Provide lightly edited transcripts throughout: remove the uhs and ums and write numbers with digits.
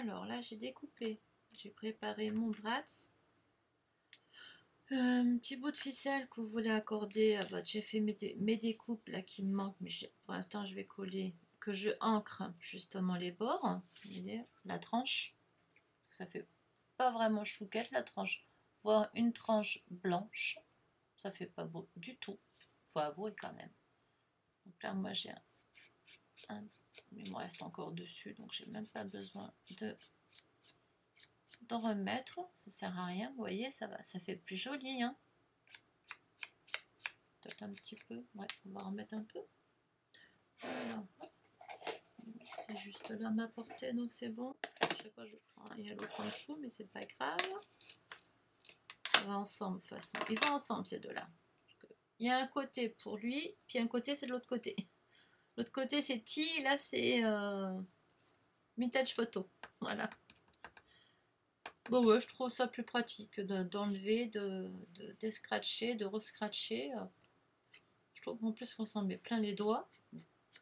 Alors là, j'ai découpé. J'ai préparé mon bratz. Petit bout de ficelle que vous voulez accorder à votre... J'ai fait mes découpes là qui me manquent, mais pour l'instant je vais coller, que je ancre justement les bords, la tranche. Ça fait pas vraiment chouquette la tranche, voire une tranche blanche. Ça fait pas beau du tout, faut avouer quand même. Donc là moi j'ai il me reste encore dessus, donc j'ai même pas besoin d'en remettre, ça sert à rien. Vous voyez, ça va, ça fait plus joli, hein. Peut-être un petit peu, ouais, on va en remettre un peu. Voilà, c'est juste là ma portée, donc c'est bon. À chaque fois je prends, il y a l'autre en dessous, mais c'est pas grave. Ça va ensemble de toute façon, ils vont ensemble ces deux-là. Il y a un côté pour lui, puis un côté c'est de l'autre côté. L'autre côté c'est T, là c'est vintage photo, voilà. Bon ouais, je trouve ça plus pratique d'enlever, de scratcher, de rescratcher. Je trouve en plus qu'on s'en met plein les doigts.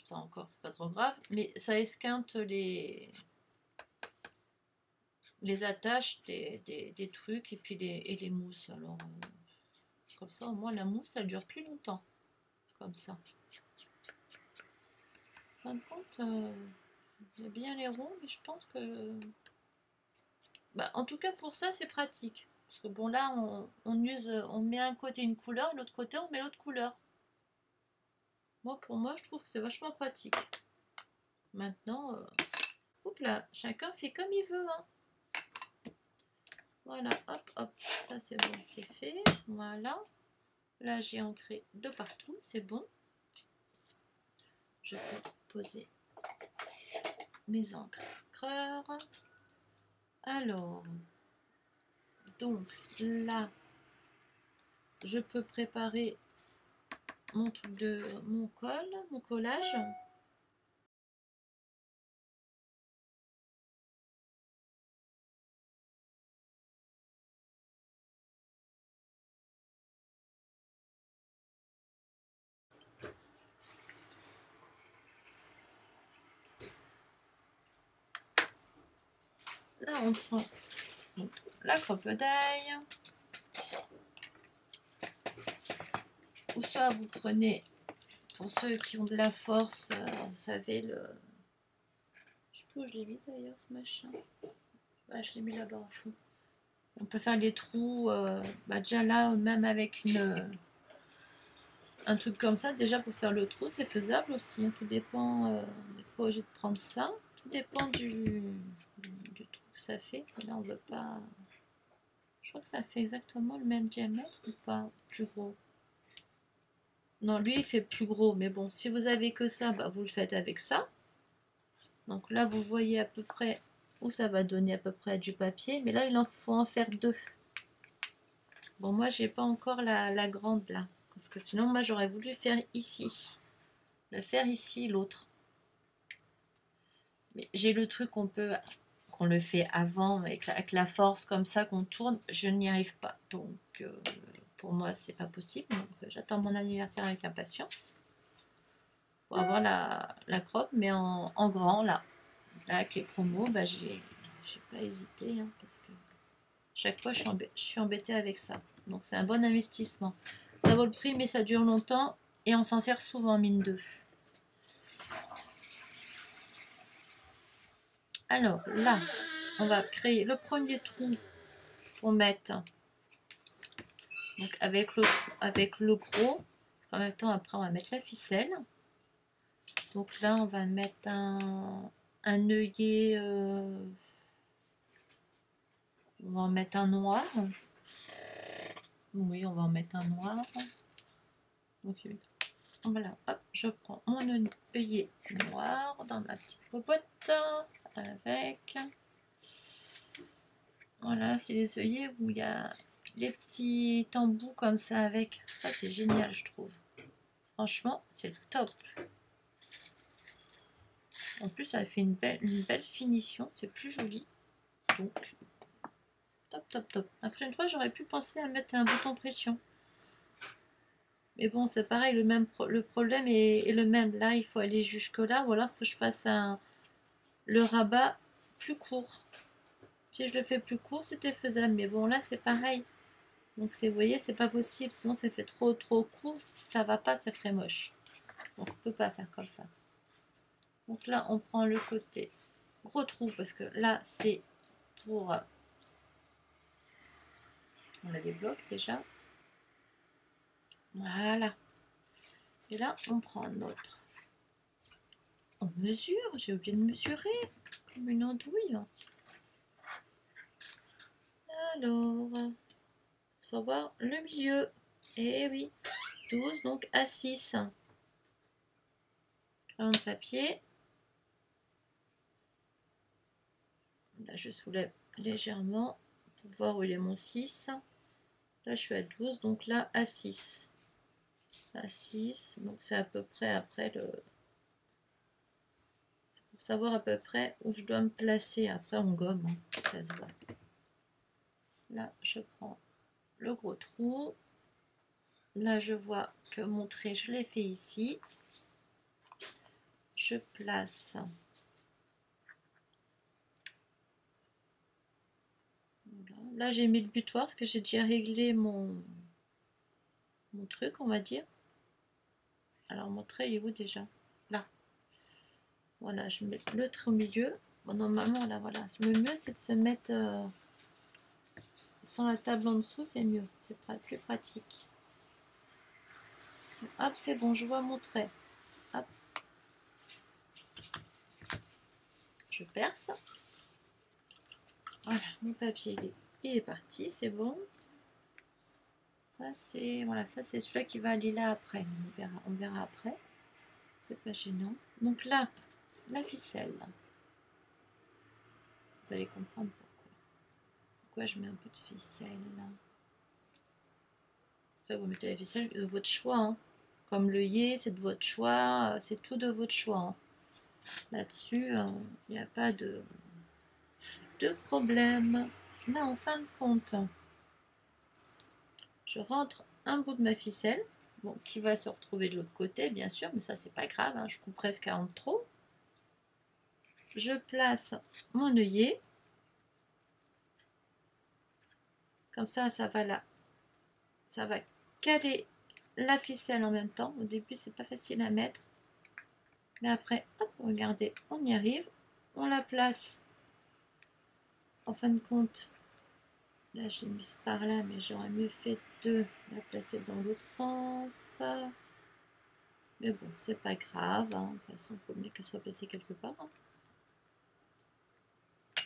Ça encore, c'est pas trop grave. Mais ça esquinte les attaches des trucs et puis les mousses. Alors, comme ça, au moins, la mousse, elle dure plus longtemps. Comme ça. En fin de compte, j'ai bien les ronds, mais je pense que... Bah, en tout cas, pour ça, c'est pratique. Parce que bon, là, on use, on met un côté une couleur, l'autre côté, on met l'autre couleur. Moi, pour moi, je trouve que c'est vachement pratique. Maintenant, oups là, chacun fait comme il veut. Hein. Voilà, hop, hop, ça c'est bon, c'est fait. Voilà. Là, j'ai ancré de partout, c'est bon. Je peux poser mes encreurs. Alors, donc là, je peux préparer mon truc de mon collage. Là, on prend la crope-daille. Ou soit vous prenez, pour ceux qui ont de la force, vous savez, le... Je sais plus où je l'ai mis d'ailleurs, ce machin. Ah, je l'ai mis là-bas au fond. On peut faire des trous, bah déjà là, même avec un truc comme ça, déjà pour faire le trou, c'est faisable aussi. Hein. Tout dépend, on n'est pas obligé de prendre ça. Tout dépend du trou que ça fait. Là, on veut pas... Je crois que ça fait exactement le même diamètre ou pas, plus gros. Non, lui, il fait plus gros. Mais bon, si vous avez que ça, bah, vous le faites avec ça. Donc là, vous voyez à peu près où ça va donner à peu près du papier. Mais là, il en faut en faire deux. Bon, moi, j'ai pas encore la grande là. Parce que sinon, moi, j'aurais voulu faire ici. Le faire ici, l'autre. Mais j'ai le truc qu'on le fait avant, avec la force comme ça, qu'on tourne. Je n'y arrive pas. Donc, pour moi, c'est pas possible. Donc, j'attends mon anniversaire avec impatience. Pour avoir la croppe, mais en grand, là. Là, avec les promos, bah, j'ai pas hésité. Hein, parce que chaque fois, je suis embêtée avec ça. Donc, c'est un bon investissement. Ça vaut le prix, mais ça dure longtemps. Et on s'en sert souvent, mine de. Alors, là, on va créer le premier trou pour mettre. Donc, avec le gros. En même temps, après, on va mettre la ficelle. Donc là, on va mettre un œillet. On va en mettre un noir. Oui, on va en mettre un noir. Donc, voilà, hop, je prends mon œillet noir dans ma petite popote avec. Voilà, c'est les œillets où il y a les petits embouts comme ça avec. Ça, c'est génial, je trouve. Franchement, c'est top. En plus, ça fait une belle finition. C'est plus joli. Donc, top, top, top. La prochaine fois, j'aurais pu penser à mettre un bouton pression. Mais bon, c'est pareil, le problème est le même. Là, il faut aller jusque là. Ou alors, il faut que je fasse le rabat plus court. Si je le fais plus court, c'était faisable. Mais bon, là, c'est pareil. Donc, vous voyez, c'est pas possible. Sinon, ça fait trop court. Ça va pas, ça ferait moche. Donc, on peut pas faire comme ça. Donc là, on prend le côté gros trou parce que là, c'est pour... On a des blocs déjà. Voilà. Et là, on prend notre... On mesure. J'ai oublié de mesurer. Comme une andouille. Alors, pour savoir le milieu. Et oui, 12, donc à 6. Crayon de papier. Là, je soulève légèrement pour voir où il est mon 6. Là, je suis à 12, donc là, à 6. À 6, donc c'est à peu près après le... C'est pour savoir à peu près où je dois me placer. Après, on gomme, hein, ça se voit. Là, je prends le gros trou. Là, je vois que mon trait, je l'ai fait ici. Je place... Là, j'ai mis le butoir parce que j'ai déjà réglé mon truc, on va dire. Alors, mon trait, il est où déjà? Là. Voilà, je mets le trait au milieu. Bon, normalement, là, voilà. Le mieux, c'est de se mettre sans la table en dessous, c'est mieux. C'est plus pratique. Hop, c'est bon, je vois mon trait. Hop. Je perce. Voilà, mon papier, il est parti, c'est bon. Ça, c'est voilà, ça c'est celui-là qui va aller là après. On verra après. C'est pas gênant. Donc là, la ficelle. Vous allez comprendre pourquoi je mets un peu de ficelle. Après, vous mettez la ficelle de votre choix. Hein. Comme l'œillet, c'est de votre choix. C'est tout de votre choix. Hein. Là-dessus, il n'y a pas de problème. Là, en fin de compte, je rentre un bout de ma ficelle. Bon, qui va se retrouver de l'autre côté, bien sûr, mais ça, c'est pas grave. Hein, je coupe presque en trop. Je place mon œillet. Comme ça, ça va là. Ça va caler la ficelle en même temps. Au début, c'est pas facile à mettre. Mais après, hop, regardez, on y arrive. On la place. En fin de compte, là, je l'ai mise par là, mais j'aurais mieux fait de la placer dans l'autre sens. Mais bon, c'est pas grave. Hein. De toute façon, il faut mieux qu'elle soit placée quelque part. Hein.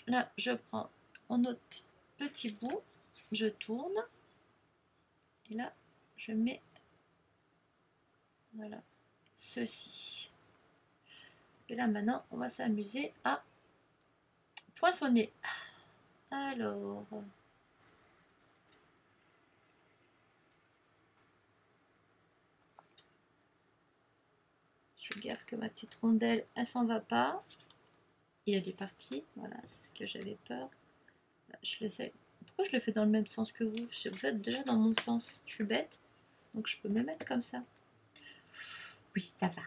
Là, je prends mon autre petit bout. Je tourne. Et là, je mets... Voilà. Ceci. Et là, maintenant, on va s'amuser à poinçonner. Alors... Je fais gaffe que ma petite rondelle, elle s'en va pas. Et elle est partie. Voilà, c'est ce que j'avais peur. Je laisse... Pourquoi je le fais dans le même sens que vous? Vous êtes déjà dans mon sens. Je suis bête. Donc je peux me mettre comme ça. Oui, ça va.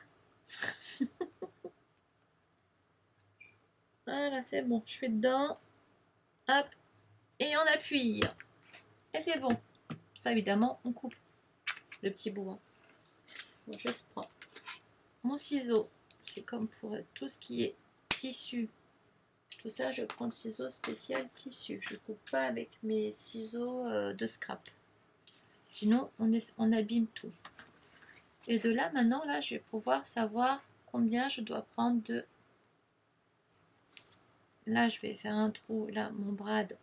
Voilà, c'est bon. Je suis dedans. Hop. Et on appuie. Et c'est bon. Ça, évidemment, on coupe le petit bout. Hein. Bon, je prends mon ciseau. C'est comme pour tout ce qui est tissu. Tout ça, je prends le ciseau spécial tissu. Je ne coupe pas avec mes ciseaux de scrap. Sinon, on abîme tout. Et de là, maintenant, là, je vais pouvoir savoir combien je dois prendre de... Là, je vais faire un trou. Là, mon brad,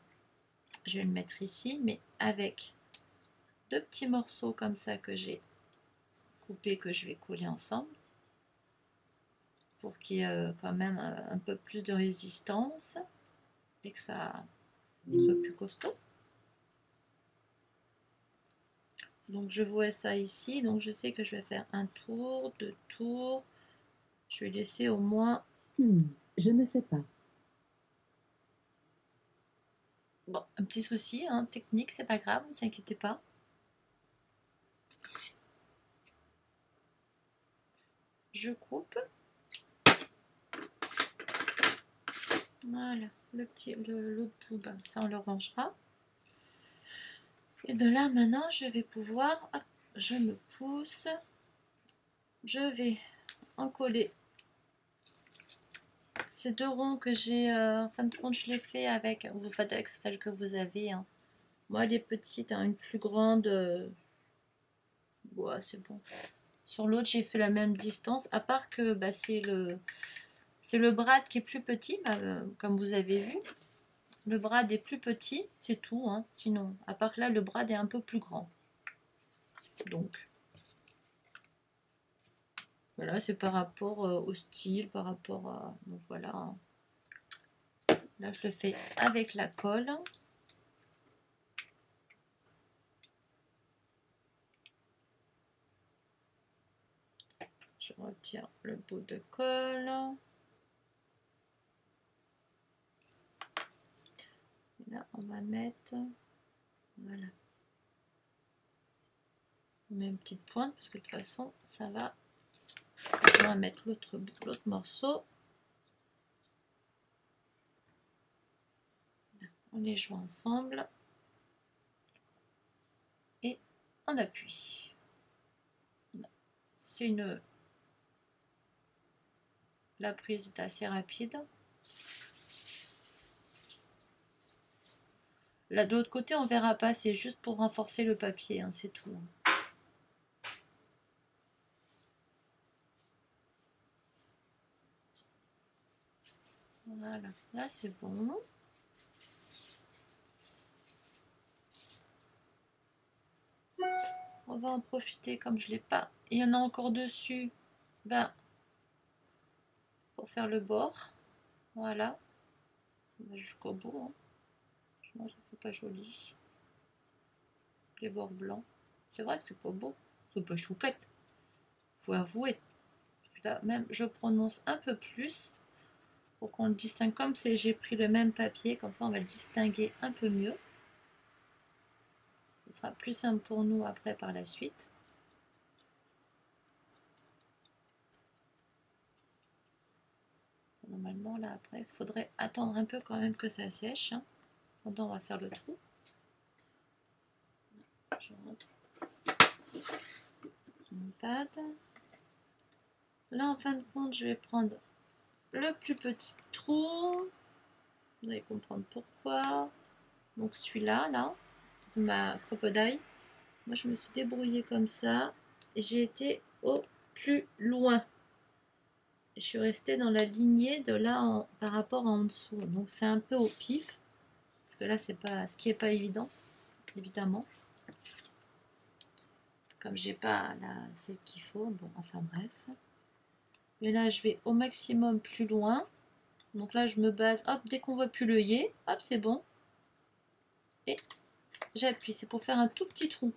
je vais le mettre ici, mais avec deux petits morceaux comme ça que j'ai coupés, que je vais coller ensemble. Pour qu'il y ait quand même un peu plus de résistance et que ça soit plus costaud. Donc je vois ça ici, donc je sais que je vais faire un tour, 2 tours. Je vais laisser au moins... je ne sais pas. Bon, un petit souci, hein, technique, c'est pas grave, ne vous inquiétez pas. Je coupe. Voilà, l'autre bout, ben, ça on le rangera. Et de là maintenant, je vais pouvoir, hop, je me pousse, je vais en coller ces deux ronds que j'ai, en fin de compte, je les fais avec, vous faites avec celle que vous avez. Hein. Moi, les petites, hein, une plus grande, ouais, c'est bon. Sur l'autre, j'ai fait la même distance, à part que bah, c'est le brad qui est plus petit, bah, comme vous avez vu. Le brad est plus petit, c'est tout. Hein. Sinon, à part que là, le brad est un peu plus grand. Donc, voilà, c'est par rapport au style, par rapport à... Donc voilà. Hein. Là, je le fais avec la colle. Je retire le bout de colle. Et là, on va mettre... Voilà. On met une petite pointe parce que de toute façon, ça va. On va mettre l'autre morceau. On les joint ensemble. Et on appuie. C'est une... La prise est assez rapide. Là, de l'autre côté, on verra pas. C'est juste pour renforcer le papier. Hein, c'est tout. Voilà. Là, c'est bon. On va en profiter comme je l'ai pas. Il y en a encore dessus. Ben, pour faire le bord. Voilà. Jusqu'au bout. Hein. Je pense que c'est pas joli. Les bords blancs. C'est vrai que c'est pas beau. C'est pas chouquette. Faut avouer. Là, même, je prononce un peu plus pour qu'on le distingue. Comme j'ai pris le même papier, comme ça, on va le distinguer un peu mieux. Ce sera plus simple pour nous après par la suite. Normalement, là, après, il faudrait attendre un peu quand même que ça sèche. Hein. Pendant, on va faire le trou. Je rentre mon pad. Là, en fin de compte, je vais prendre le plus petit trou. Vous allez comprendre pourquoi. Donc celui-là, là, de ma crocodile. Moi, je me suis débrouillée comme ça. Et j'ai été au plus loin. Je suis restée dans la lignée de là par rapport à en dessous. Donc c'est un peu au pif. Parce que là, c'est pas ce qui n'est pas évident, évidemment. Comme j'ai pas celle qu'il faut. Bon, enfin bref. Mais là, je vais au maximum plus loin. Donc là, je me base. Hop, dès qu'on voit plus l'œillet, hop, c'est bon. Et j'appuie. C'est pour faire un tout petit trou.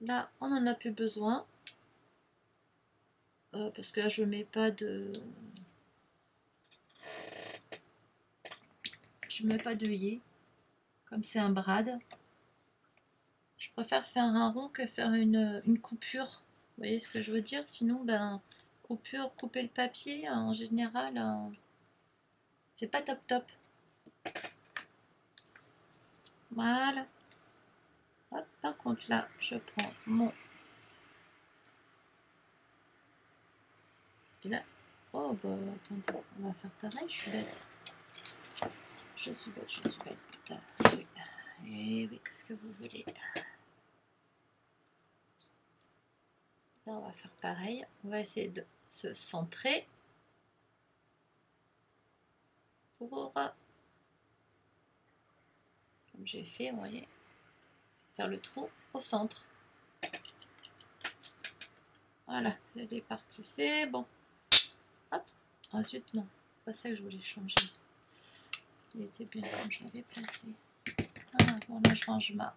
Là, on n'en a plus besoin. Parce que là, je mets pas de... Je mets pas d'œillet. Comme c'est un brad. Je préfère faire un rond que faire une coupure. Vous voyez ce que je veux dire? Sinon, ben, coupure, couper le papier, en général, c'est pas top top. Voilà. Hop, par contre, là, je prends mon... Là. Oh, bah, attendez, on va faire pareil, je suis bête. Je suis bête, je suis bête. Oui. Et oui, qu'est-ce que vous voulez? Là, on va faire pareil. On va essayer de se centrer pour, comme j'ai fait, vous voyez, faire le trou au centre. Voilà, c'est les parties, c'est bon. Hop, ensuite, non, pas ça que je voulais changer. Il était bien comme je l'avais placé. Voilà, bon, là, je range ma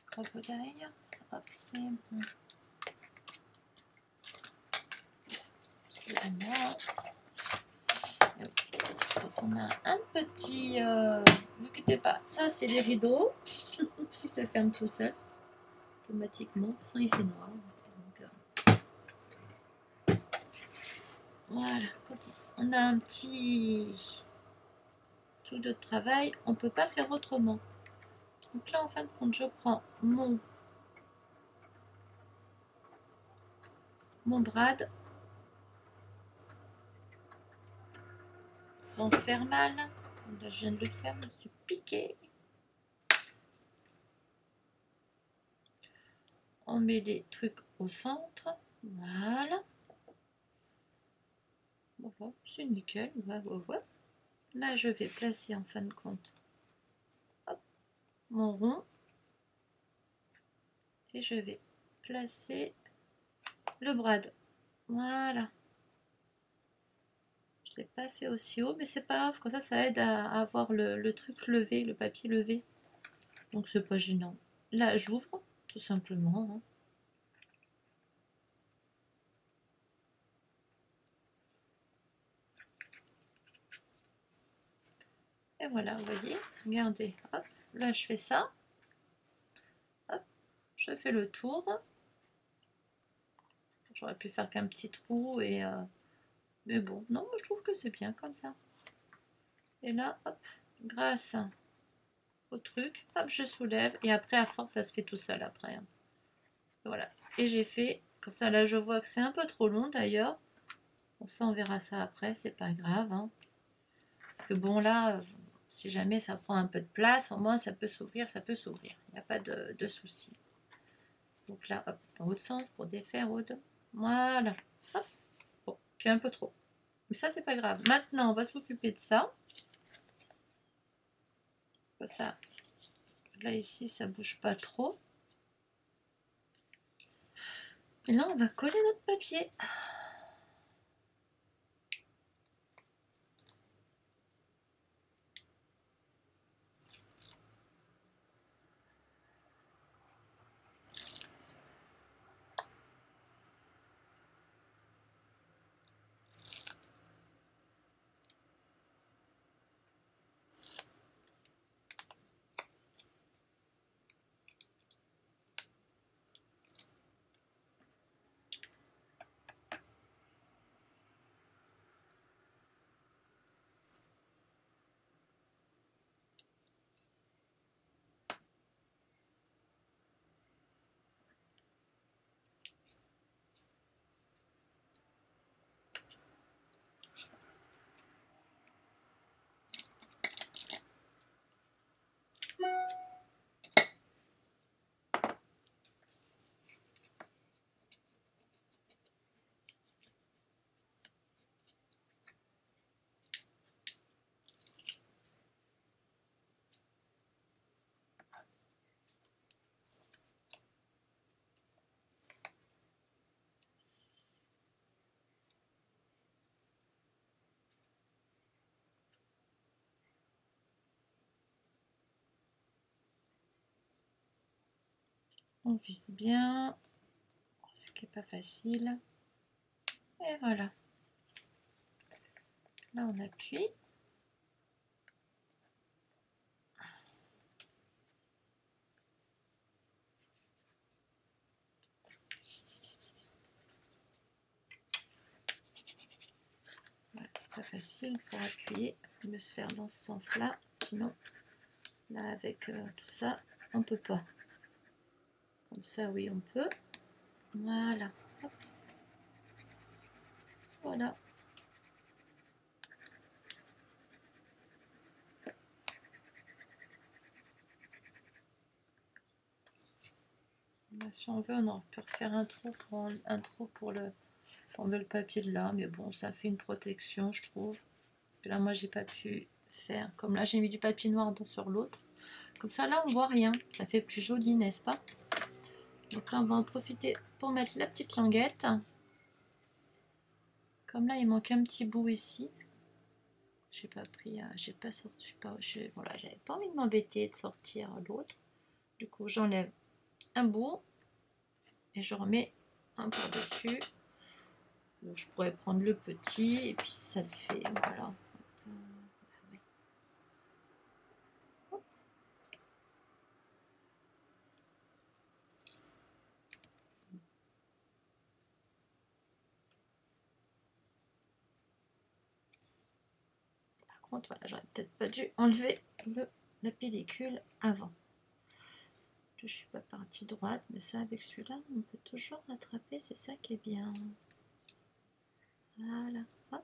crocodile. Hop, c'est bon. Excusez-moi. Quand on a un petit... ne vous inquiétez pas, ça c'est les rideaux qui se ferment tout seul automatiquement. De toute façon, il fait noir. Donc, Voilà, quand on a un petit truc de travail, on peut pas faire autrement. Donc là, en fin de compte, je prends mon brad sans se faire mal. Là, je viens de le faire, je me suis piqué. On met les trucs au centre. Voilà. Voilà, c'est nickel. Ouais. Là, je vais placer en fin de compte hop, mon rond. Et je vais placer le brad. Voilà. Je ne l'ai pas fait aussi haut, mais c'est pas grave. Comme ça aide à avoir le truc levé, le papier levé. Donc, c'est pas gênant. Là, j'ouvre, tout simplement. Hein. Et voilà, vous voyez, regardez, hop, là je fais ça, hop, je fais le tour, j'aurais pu faire qu'un petit trou, mais bon, non, je trouve que c'est bien comme ça. Et là, hop, grâce au truc, hop, je soulève, et après à force ça se fait tout seul après. Hein. Voilà, et j'ai fait, comme ça là je vois que c'est un peu trop long d'ailleurs, bon ça on verra ça après, c'est pas grave, hein. Parce que bon là, si jamais ça prend un peu de place, au moins ça peut s'ouvrir, il n'y a pas de souci. Donc là, hop, dans l'autre sens pour défaire Aude. Voilà. Hop. Bon, qui est un peu trop. Mais ça, c'est pas grave. Maintenant, on va s'occuper de ça. Ça, là, ici, ça bouge pas trop. Et là, on va coller notre papier. On visse bien. Ce qui n'est pas facile. Et voilà. Là, on appuie. Voilà, c'est pas facile pour appuyer. Il faut mieux se faire dans ce sens-là. Sinon, là, avec tout ça, on peut pas. Comme ça, oui, on peut. Voilà. Hop. Voilà. Si on veut, on peut refaire un trou pour enlever le papier de là, mais bon, ça fait une protection, je trouve. Parce que là, moi, j'ai pas pu faire. Comme là, j'ai mis du papier noir sur l'autre. Comme ça, là, on voit rien. Ça fait plus joli, n'est-ce pas? Donc là, on va en profiter pour mettre la petite languette. Comme là, il manque un petit bout ici. J'ai pas pris, j'ai pas sorti, voilà, j'avais pas envie de m'embêter de sortir l'autre. Du coup, j'enlève un bout et je remets un par-dessus. Je pourrais prendre le petit et puis ça le fait, voilà. contre, voilà, j'aurais peut-être pas dû enlever la pellicule avant. Je suis pas partie droite, mais ça, avec celui-là, on peut toujours rattraper, c'est ça qui est bien. Voilà, hop.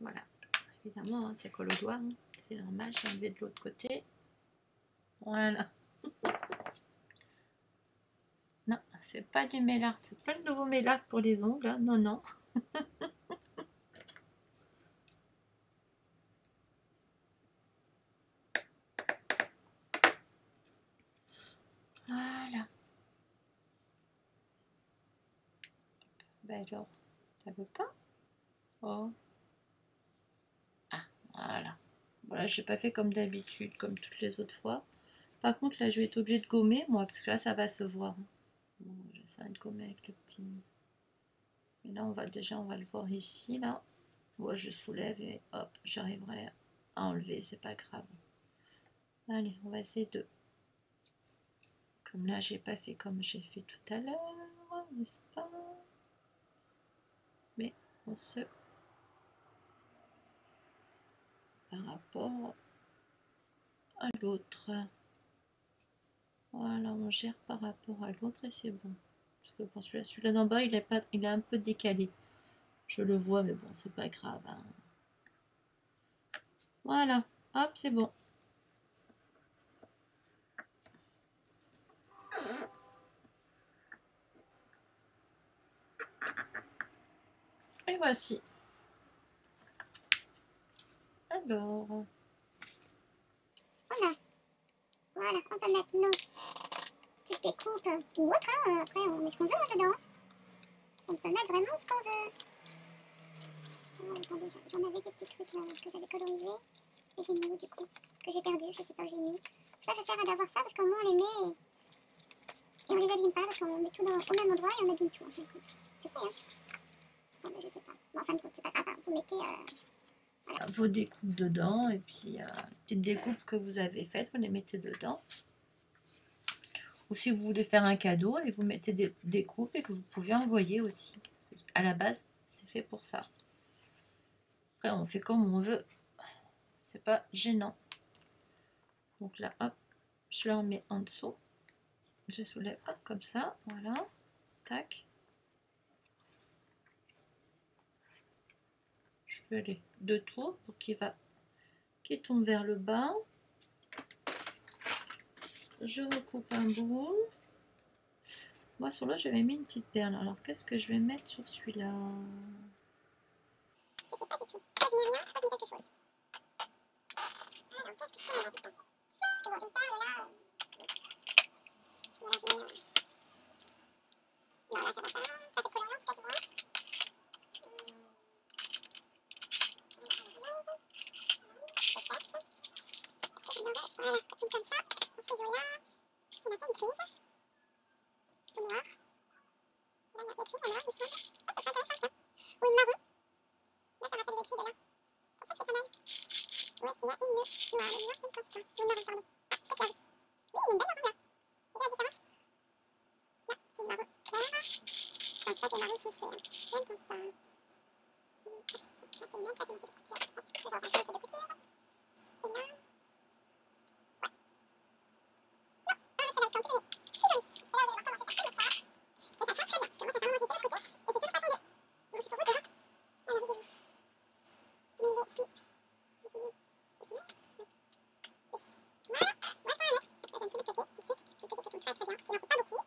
Voilà, évidemment, hein, c'est colle au doigt, hein. C'est normal, j'ai enlevé de l'autre côté. Voilà. Non, c'est pas du Mélart, c'est pas le nouveau Mélart pour les ongles, hein. Non, non. Voilà. Ben alors, ça veut pas? Oh. Ah, voilà. Voilà, j'ai pas fait comme d'habitude, comme toutes les autres fois. Par contre, là, je vais être obligée de gommer, moi, parce que là, ça va se voir. Bon, j'essaie de gommer avec le petit. Et là, on va le voir ici, là. Moi, je soulève et hop, j'arriverai à enlever, c'est pas grave. Allez, on va essayer de... Comme là, j'ai pas fait comme j'ai fait tout à l'heure, n'est-ce pas? Mais on se... Par rapport à l'autre. Voilà, on gère par rapport à l'autre et c'est bon. Parce que pour celui-là d'en bas, il est un peu décalé. Je le vois, mais bon, c'est pas grave. Hein. Voilà, hop, c'est bon. Et voici. Alors. Voilà, on peut mettre nos petites découpes ou autre, hein. Après on met ce qu'on veut dedans. On peut mettre vraiment ce qu'on veut. Attendez, j'en avais des petits trucs là, que j'avais colorisés. Et j'ai mis où du coup? Que j'ai perdu, je sais pas où j'ai mis. Ça sert à d'avoir ça parce qu'au moins on les met et on les abîme pas parce qu'on met tout au même endroit et on abîme tout en fin de compte. C'est ça, hein? Bon, ben, je sais pas. Bon, en fin de compte, c'est pas grave, hein. Vous mettez... Voilà. Vos découpes dedans et puis les petites découpes que vous avez faites, vous les mettez dedans. Ou si vous voulez faire un cadeau et vous mettez des découpes et que vous pouvez envoyer aussi. À la base, c'est fait pour ça. Après, on fait comme on veut. C'est pas gênant. Donc là, hop, je le remets en dessous. Je soulève, hop, comme ça. Voilà. Tac. Je fais les deux tours pour qu'il tombe vers le bas. Je recoupe un bout. Moi, sur là, j'avais mis une petite perle. Alors, qu'est-ce que je vais mettre sur celui-là? Je sais pas du tout. Ça, je mets rien, ça, je mets quelque chose. Alors, qu'est-ce que je peux mettre? Parce que bon, une perle, là... Voilà, je mets... Non, là, ça va pas. Ça, c'est collant, en tout cas, tu vois. Je cherche. Est-ce que je l'aurais? Voilà, une comme ça. Un ciseau là. On n'a pas une prise. Tout noir. Là, il y a écrit en noir, il me semble. Ah, ça, c'est intéressant, ça. Ou une marron. Là, ça rappelle l'écrit de là. Pour ça, c'est pas mal. Où est-ce qu'il y a une noire? Une noire, je ne pense pas. Une marron, pardon. Ah, c'est clair. Oui, il y a une belle marron, là. Vous voyez la différence? Là, c'est une marron claire. Je pense pas que le marron foncé, hein. Je ne pense pas. Ça, c'est le même, ça, c'est une petite couture. Hop, je reprends un peu de couture. Et là... Ah, mais c'est là, c'est compliqué. C'est joli. Et là, vous allez voir comment je fais ça comme ça. Et ça tient très bien, parce que moi, ça fait un moment que j'ai fait l'autre côté. Et c'est toujours pas tombé. Donc, c'est pour vous déjà. Alors, vidéo. Numéro 6. C'est celui-là. Oui. Voilà. Ouais, ça va mettre. Là, j'ai un petit bout de côté, tout de suite. Le côté, ça tombe très très bien. Il en faut pas beaucoup.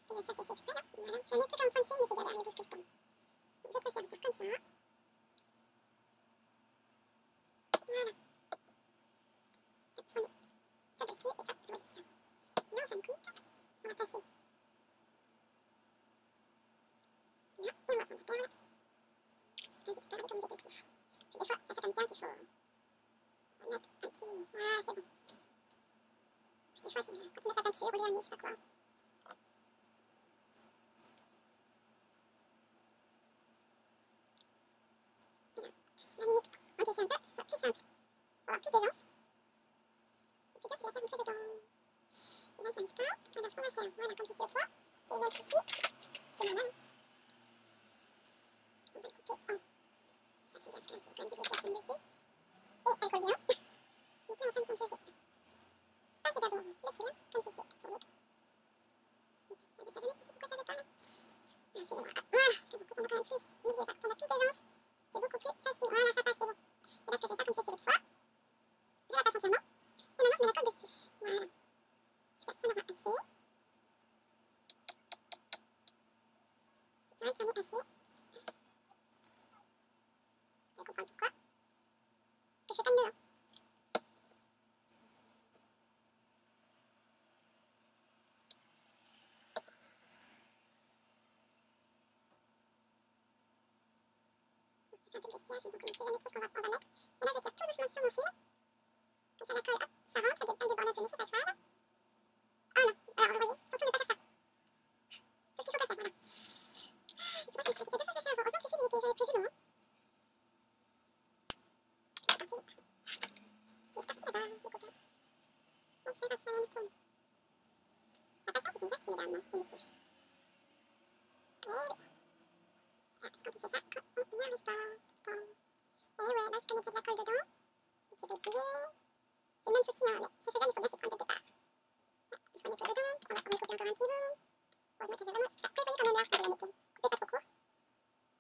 Et ça, c'est fait exprès, là. Voilà. J'en ai que 45 films, mais c'est galère, les 12 tout le temps. Donc, je préfère faire comme ça. Voilà. Hop, je remets ça dessus, et hop, je relisse. Là, en fin de compte, on va passer. Là, et on va prendre la perle. Vas-y, tu peux regarder comme il était tout. Des fois, il y a certaines perles qu'il faut mettre un petit... Voilà, c'est bon. Des fois, c'est quand tu mets sa peinture ou les vernis, je sais pas quoi. La limite, on défait un peu, ce sera plus simple. On va avoir plus d'aisance. Et puis là, tu vas faire rentrer dedans. là, j'y arrive pas. Alors, ce qu'on va faire, voilà, comme j'ai fait le poids, je vais le mettre ici. C'est normal. On va le couper en. Ça, je regarde quand même, c'est quand même du gros dessus. Et elle colle bien. Donc là, en fin de compte, j'ai fait. Ah, c'est d'abord le fil, comme j'ai fait pour l'autre. Ça va m'expliquer pourquoi ça ne veut pas là. Excusez-moi. Voilà, parce que quand on a quand même plus, n'oubliez pas, quand on a plus d'aisance, c'est beaucoup plus facile. Voilà, ça passe, c'est bon. Et là, ce que je vais faire, comme j'ai fait l'autre fois, je la passe entièrement. Et maintenant, je mets la colle dessus. Voilà. Je vais prendre un assez. J'aurais bien mis assez. Vous allez comprendre pourquoi. Parce que je fais pas de nœud, hein. Un peu de gaspillage, mais bon, comme on ne sait jamais trop ce qu'on va mettre. Et là, je tire tout doucement sur mon fil. Comme ça, la colle, hop, ça rentre, elle déborde un peu, mais c'est pas grave. Oh non, alors vous voyez, surtout ne pas faire ça. C'est ce qu'il faut pas faire, voilà. Moi, je me suis dit, deux fois, je vais faire. Heureusement que le fil, il était, j'avais prévu long, hein. C'est parti, bon. Il est parti là-bas, le coquin. Bon, c'est pas grave, allez, on y retourne. La patience, c'est une vertu, mesdames et messieurs. Eh oui. Ah, c'est quand on fait ça qu'on n'y arrive pas, tout le temps. Eh ouais, là, c'est comme il y a de la colle dedans. J'ai pas essuyé. J'ai le même souci, hein, mais c'est faisable, il faut bien s'y prendre dès le départ. Je remets tout dedans, on va recouper encore un petit bout. Heureusement qu'il y avait vraiment... Ça, vous voyez quand même large quand vous la mettez. Coupez pas trop court.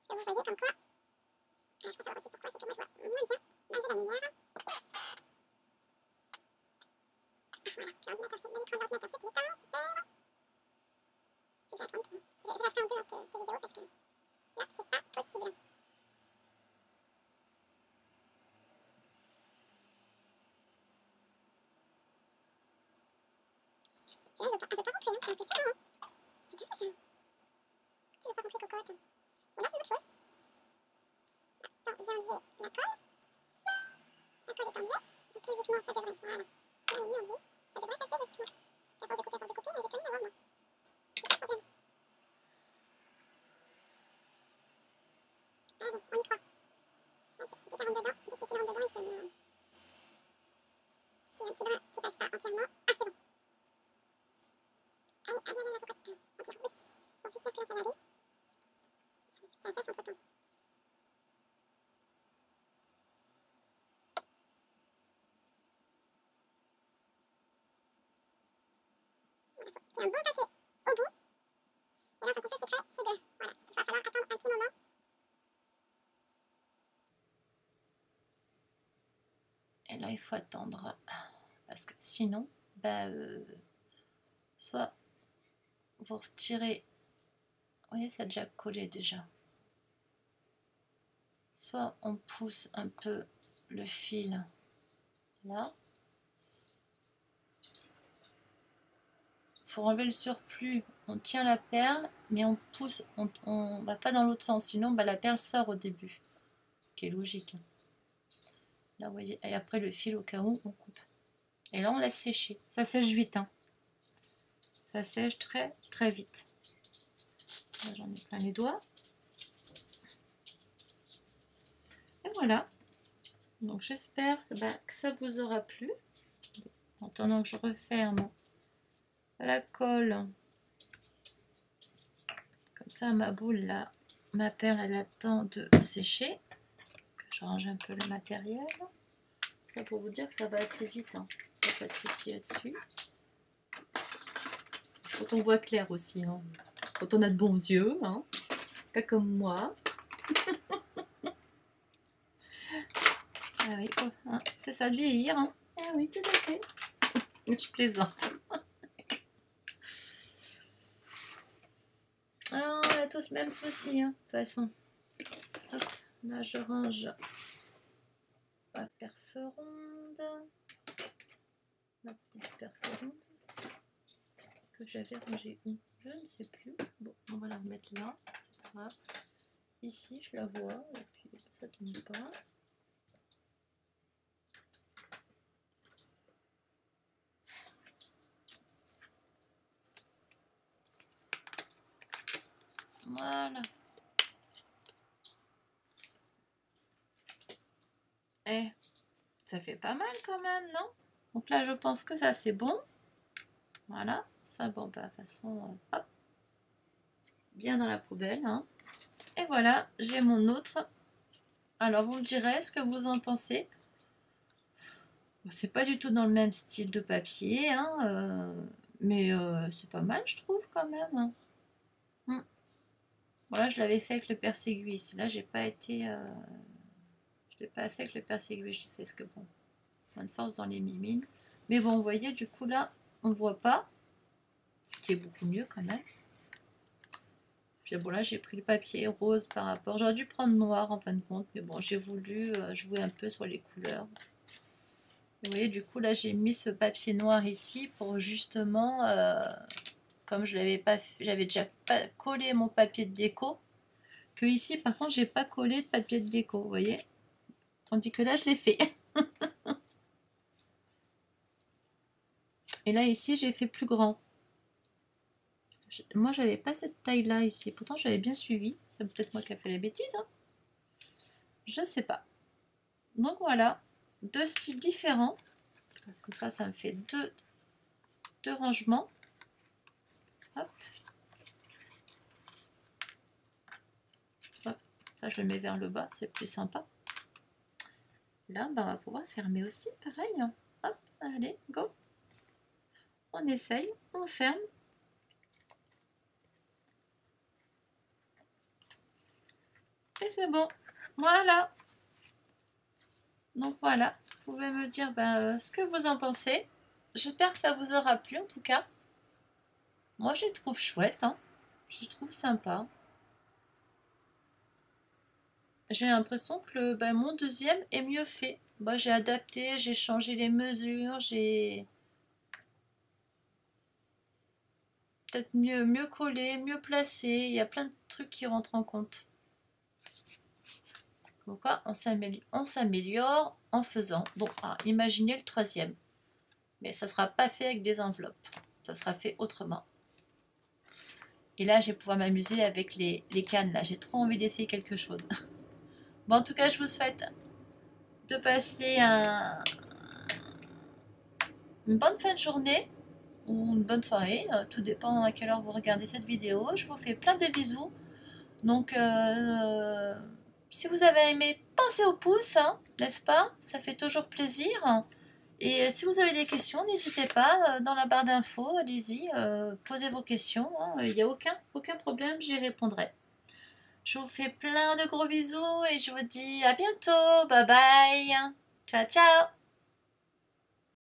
Parce que vous voyez comme quoi... Ah, je pense savoir aussi pourquoi, c'est que moi je vois moins bien malgré la lumière. Ah, voilà, l'écran de l'ordinateur c'est éteint, super. J'ai déjà 30. Je la ferai en deux, hein, cette vidéo, parce que là, c'est pas possible. Là, il veut pas rentrer, hein, c'est impressionnant. Hein. C'est dingue ça. Tu veux pas rentrer, cocotte? Bon, là, j'ai une autre chose. Attends, j'ai enlevé la colle. La colle est enlevée. Donc, logiquement, ça devrait. Voilà. Là, elle est mieux enlevée. Ça devrait passer logiquement. À force de couper, mais j'ai plus rien à voir, moi. C'est pas de problème. Allez, on y croit. Dès qu'il rentre dedans, dès qu'il rentre dedans, il se met. S'il y a un petit brin qui passe pas entièrement. Ah, c'est bon. Allez, allez, allez, la cocotte. On tire, oui. Bon, j'espère que là, ça va aller. Ça sèche entre temps. Il y a un bon paquet au bout. Et là, par contre, le secret, c'est de. Voilà, il va falloir attendre un petit moment. Et là, il faut attendre. Parce que sinon, bah, soit vous retirez. Vous voyez, ça a déjà collé déjà. Soit on pousse un peu le fil là. Il faut enlever le surplus. On tient la perle, mais on pousse. On va pas dans l'autre sens. Sinon, bah, la perle sort au début. Qui est logique. Là, vous voyez. Et après, le fil, au cas où, on coupe. Et là, on laisse sécher. Ça sèche vite. Hein. Ça sèche très, très vite. J'en ai plein les doigts. Et voilà. Donc, j'espère que ça vous aura plu. En attendant que je referme la colle. Comme ça, ma boule, là, ma perle, elle attend de sécher. Je range un peu le matériel. Ça pour vous dire que ça va assez vite. Hein. Il n'y a pas de souci là-dessus. Quand on voit clair aussi. Hein. Quand on a de bons yeux. Hein. Pas comme moi. Ah oui, oh, hein. C'est ça de vieillir. Hein. Ah oui, tout à fait. Je plaisante. Ah, on a tous le même souci. Hein, de toute façon. Hop, là, je range ma perforonde. Ma petite perforonde. Que j'avais rangée où? Je ne sais plus. Bon, on va la remettre là. Voilà. Ici, je la vois. Et puis, ça ne tombe pas. Voilà. Eh, ça fait pas mal quand même, non? Donc là, je pense que ça, c'est bon. Voilà, ça, bon, bah, de toute façon, hop, bien dans la poubelle. Hein. Et voilà, j'ai mon autre. Alors, vous me direz ce que vous en pensez. C'est pas du tout dans le même style de papier, hein, mais c'est pas mal, je trouve, quand même. Hein. Voilà, je l'avais fait avec le perséguis. Là, j'ai pas été... je l'ai pas fait avec le perséguis, j'ai fait ce que bon. Moins de force dans les mimines. Mais bon, vous voyez, du coup, là, on voit pas. Ce qui est beaucoup mieux, quand même. Puis bon, là, j'ai pris le papier rose par rapport... J'aurais dû prendre noir, en fin de compte. Mais bon, j'ai voulu jouer un peu sur les couleurs. Vous voyez, du coup, là, j'ai mis ce papier noir ici pour justement... comme je l'avais pas fait, j'avais déjà pas collé mon papier de déco, que ici par contre j'ai pas collé de papier de déco, vous voyez, tandis que là je l'ai fait. Et là ici j'ai fait plus grand. Moi j'avais pas cette taille là ici, pourtant j'avais bien suivi, c'est peut-être moi qui ai fait les bêtises, hein. Je sais pas. Donc voilà, deux styles différents, comme ça me fait deux rangements. Hop. Ça, je le mets vers le bas, c'est plus sympa. Là, bah, on va pouvoir fermer aussi, pareil. Hop, allez, go. On essaye, on ferme. Et c'est bon. Voilà. Donc voilà, vous pouvez me dire ce que vous en pensez. J'espère que ça vous aura plu, en tout cas. Moi, je les trouve chouettes. Hein. Je les trouve sympas. J'ai l'impression que mon deuxième est mieux fait. Bah, j'ai adapté, j'ai changé les mesures, j'ai peut-être mieux collé, mieux placé. Il y a plein de trucs qui rentrent en compte. Pourquoi on s'améliore en faisant. Bon, imaginez le troisième. Mais ça ne sera pas fait avec des enveloppes. Ça sera fait autrement. Et là, je vais pouvoir m'amuser avec les cannes. Là, j'ai trop envie d'essayer quelque chose. Bon, en tout cas, je vous souhaite de passer une bonne fin de journée ou une bonne soirée. Tout dépend à quelle heure vous regardez cette vidéo. Je vous fais plein de bisous. Donc, si vous avez aimé, pensez au pouce, hein, n'est-ce pas? Ça fait toujours plaisir. Et si vous avez des questions, n'hésitez pas, dans la barre d'infos, allez-y, posez vos questions. Hein, il n'y a aucun problème, j'y répondrai. Je vous fais plein de gros bisous et je vous dis à bientôt. Bye bye. Ciao, ciao.